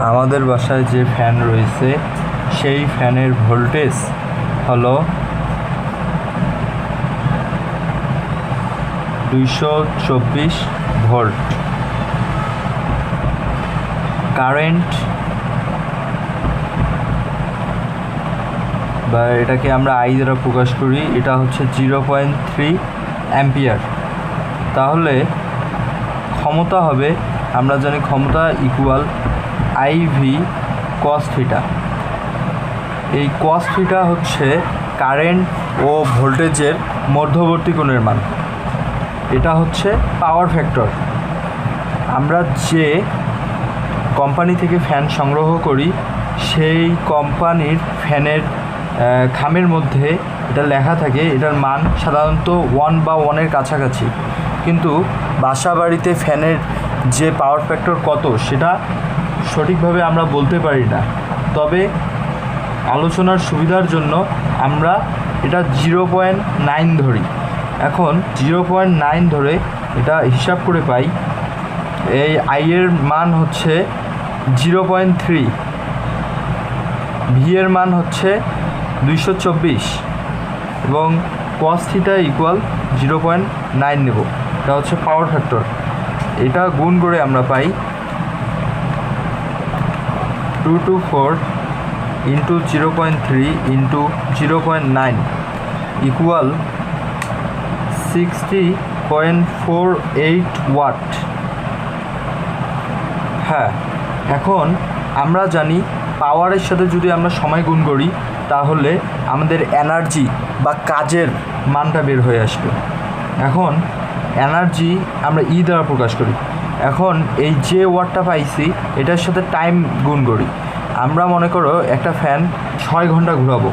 আমাদের বাসায় যে ফ্যান রয়েছে সেই ফ্যানের ভোল্টেজ হলো 224 ভোল্ট। কারেন্ট বা এটাকে আমরা আই দ্বারা প্রকাশ করি, এটা হচ্ছে 0.3 অ্যাম্পিয়ার। তাহলে ক্ষমতা হবে, আমরা জানি ক্ষমতা ইকুয়াল আইভি কস থিটা। এই কস থিটা হচ্ছে কারেন্ট ও ভোল্টেজের মধ্যবর্তী কোণের মান। এটা হচ্ছে পাওয়ার ফ্যাক্টর। আমরা যে কোম্পানি থেকে ফ্যান সংগ্রহ করি সেই কোম্পানির ফ্যানের খামের মধ্যে এটা লেখা থাকে, এটার মান সাধারণত 1 বা 1-এর কাছাকাছি। কিন্তু বাসা বাড়িতে ফ্যানের যে পাওয়ার ফ্যাক্টর কত সেটা সঠিকভাবে আমরা বলতে পারি না। তবে আলোচনার সুবিধার জন্য আমরা এটা 0.9 ধরি। এখন 0.9 ধরে এটা হিসাব করে পাই, এই আই-এর মান হচ্ছে 0.3, ভি-এর মান হচ্ছে 224 এবং কস থিটা ইকুয়াল 0.9 নেব। এটা হচ্ছে পাওয়ার ফ্যাক্টর। এটা গুণ করে আমরা পাই 224 ইন্টু 0.3 ইন্টু 0.9 ইকুয়াল 60.48 ওয়াট। হ্যাঁ, এখন আমরা জানি পাওয়ারের সাথে যদি আমরা সময় গুণ করি তাহলে আমাদের এনার্জি বা কাজের মানটা বের হয়ে আসবে। এখন এনার্জি আমরা ই দ্বারা প্রকাশ করি। এখন এই যে ওয়াটটা পাইছি এটার সাথে টাইম গুণ করি। আমরা মনে করো একটা ফ্যান 6 ঘন্টা ঘোরাবো,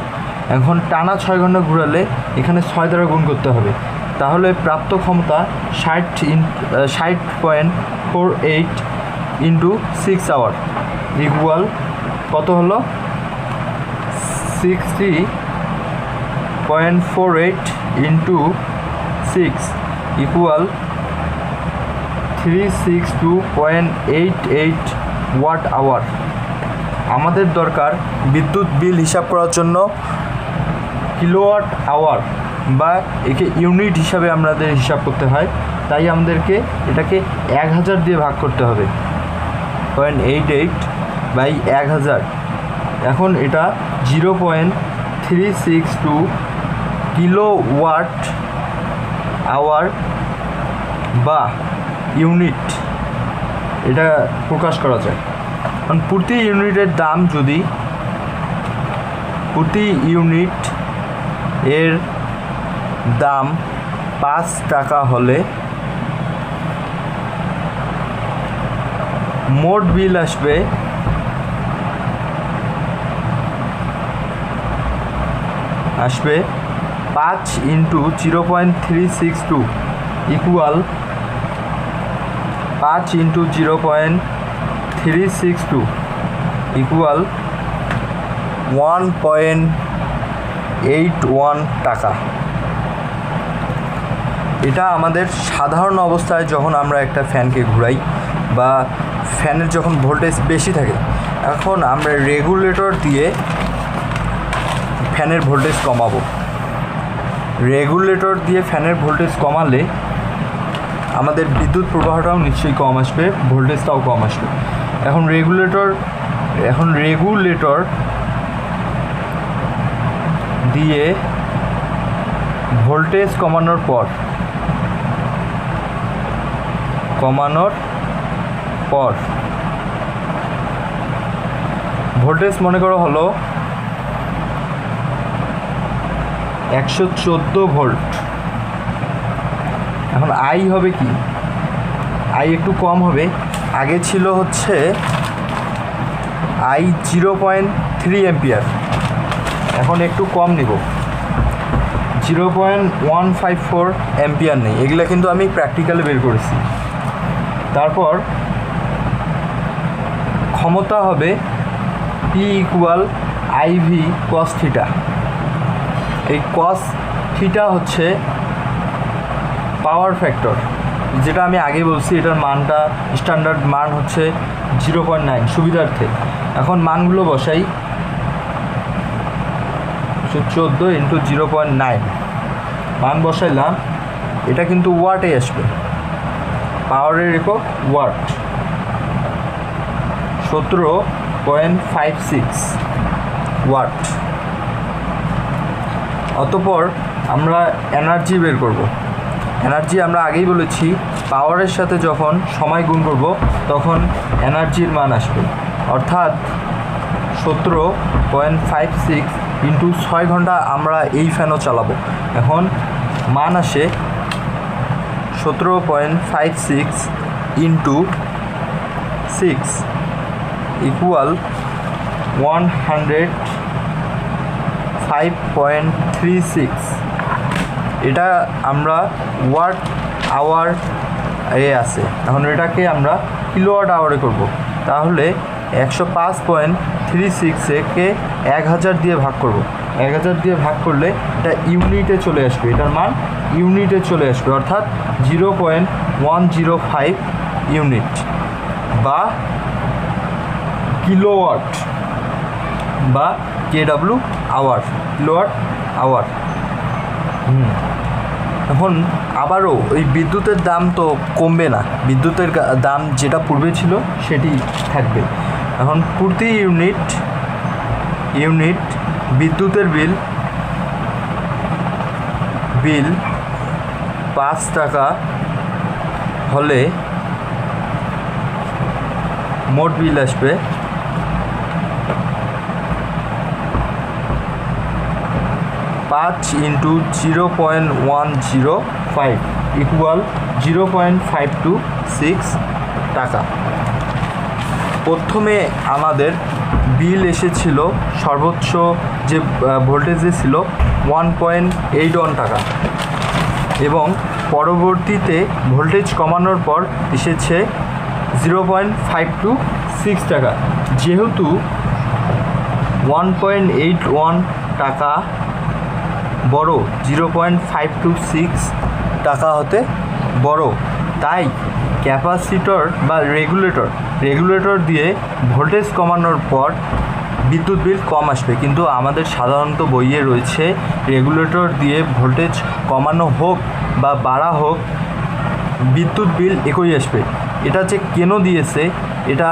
এখন টানা 6 ঘন্টা ঘোরালে এখানে 6 দ্বারা গুণ করতে হবে। তাহলে প্রাপ্ত ক্ষমতা 60.48 ইন্টু 6 আওয়ার ইকুয়াল কত হলো? 60.48 ইন্টু 6 ইকুয়াল 362.88 ওয়াট আওয়ার। আমাদের দরকার বিদ্যুৎ বিল হিসাব করার জন্য কিলোওয়াট আওয়ার বা একে ইউনিট হিসাবে আমাদের হিসাব করতে হয়। তাই আমাদেরকে এটাকে 1000 দিয়ে ভাগ করতে হবে, 0.88 বাই 1000। এখন এটা 0.362 কিলোওয়াট আওয়ার বা ইউনিট এটা প্রকাশ করা যায়। কারণ প্রতি ইউনিটের দাম যদি প্রতি ইউনিট এর দাম 5 টাকা হলে মোট বিল আসবে 5 ইন্টু 0.362 ইকুয়াল 5 ইন্টু 0.362 ইকুয়াল 1.81 টাকা। এটা আমাদের সাধারণ অবস্থায় যখন আমরা একটা ফ্যানকে ঘুরাই বা ফ্যানের যখন ভোল্টেজ বেশি থাকে, এখন আমরা রেগুলেটর দিয়ে ফ্যানের ভোল্টেজ কমাবো। রেগুলেটর দিয়ে ফ্যানের ভোল্টেজ কমালে আমাদের বিদ্যুৎ প্রবাহটাও নিশ্চয়ই কম আসবে, ভোল্টেজটাও কম আসবে। এখন রেগুলেটর দিয়ে ভোল্টেজ কমানোর পর ভোল্টেজ মনে করো হলো 114 ভোল্ট। এখন আই হবে কি? আই একটু কম হবে। আগে ছিল হচ্ছে আই 0.3 অ্যাম্পিয়ার, এখন একটু কম নিব, 0.154 অ্যাম্পিয়ার নেই। এগুলো কিন্তু আমি প্র্যাকটিক্যালে বের করেছি। তারপর ক্ষমতা হবে P equal IV cos theta. এই কস থিটা হচ্ছে পাওয়ার ফ্যাক্টর, যেটা আমি আগে বলছি। এটার মানটা স্ট্যান্ডার্ড মান হচ্ছে 0.9 সুবিধার্থে। এখন মানগুলো বসাই, 14 ইন্টু 0.9 মান বসাইলাম। এটা কিন্তু ওয়াটে আসবে, পাওয়ারের একক ওয়াট, 17.56 ওয়াট। অতঃপর আমরা এনার্জি বের করব। এনার্জি আমরা আগেই বলেছি পাওয়ারের সাথে যখন সময় গুণ করব তখন এনার্জির মান আসবে, অর্থাৎ 17.56 ইন্টু 6 ঘন্টা আমরা এই ফ্যানও চালাবো। এখন মান আসে 17.56 ইন্টু 6 ইকুয়াল 105.36। এটা আমরা ওয়াট আওয়ার আছে, এখন এটাকে আমরা কিলোওয়াট আওয়ারে করব। তাহলে 105.36কে 1000 দিয়ে ভাগ করব। 1000 দিয়ে ভাগ করলে এটা ইউনিটে চলে আসবে, এটার মান ইউনিটে চলে আসবে, অর্থাৎ 0.105 ইউনিট বা কিলোওয়াট বা কেডব্লিউ আওয়ার, কিলোওয়াট আওয়ার। এখন আবারও ওই বিদ্যুতের দাম তো কমবে না, বিদ্যুতের দাম যেটা পূর্বে ছিল সেটি থাকবে। এখন প্রতি ইউনিট বিদ্যুতের বিল 5 টাকা হলে মোট বিল আসবে 5 ইন্টু 0.105 ইকুয়াল 0.526 টাকা। প্রথমে আমাদের বিল এসেছিল সর্বোচ্চ যে ভোল্টেজে ছিল 1.81 টাকা, এবং পরবর্তীতে ভোল্টেজ কমানোর পর এসেছে 0.526 টাকা। যেহেতু 1.81 টাকা বড় 0.526 টাকা হতে বড়, তাই ক্যাপাসিটর বা রেগুলেটর দিয়ে ভোল্টেজ কমানোর পর বিদ্যুৎ বিল কম আসবে। কিন্তু আমাদের সাধারণত বইয়ে রয়েছে রেগুলেটর দিয়ে ভোল্টেজ কমানো হোক বা বাড়া হোক বিদ্যুৎ বিল একই আসবে। এটা যে কেন দিয়েছে এটা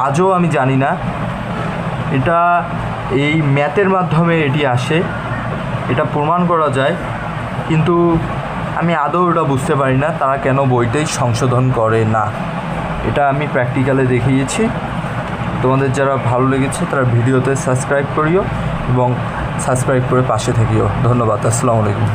আজও আমি জানি না, এটা এই ম্যাথের মাধ্যমে এটি আসে, এটা প্রমাণ করা যায়, কিন্তু আমি আদৌ এটা বুঝতে পারি না তারা কেন বইটাই সংশোধন করে না। এটা আমি প্র্যাকটিক্যালে দেখিয়েছি। তোমাদের যারা ভালো লেগেছে তারা ভিডিওতে সাবস্ক্রাইব করিও এবং সাবস্ক্রাইব করে পাশে থাকিও। ধন্যবাদ। আসসালামু আলাইকুম।